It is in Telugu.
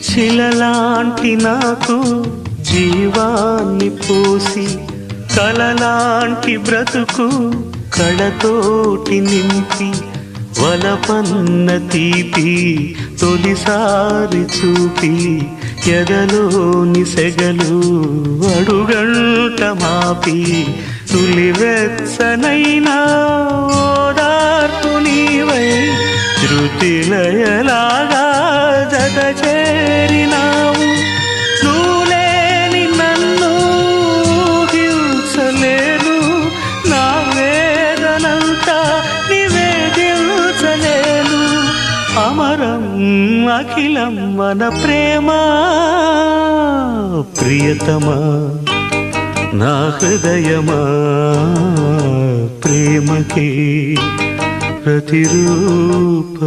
శిలలాంటి నాకు జీవాన్ని పోసి కలలాంటి బ్రతుకు కళతోటి నింపి వలపన్న తీపి తొలిసారి చూపి ఎదలోని సెగలు అడుగంట మాపి తులివెచ్చనైనా ఓదార్పు నీవై శృతిలయలాగా జత చేరినావు. నువ్వులేని నన్ను హింసలేను, నా వేదనంతా నివేదించలేను. అమరం అఖిలం మన ప్రేమ ప్రియతమా నా హృదయమా ప్రేమకి ప్రతిరూపమా.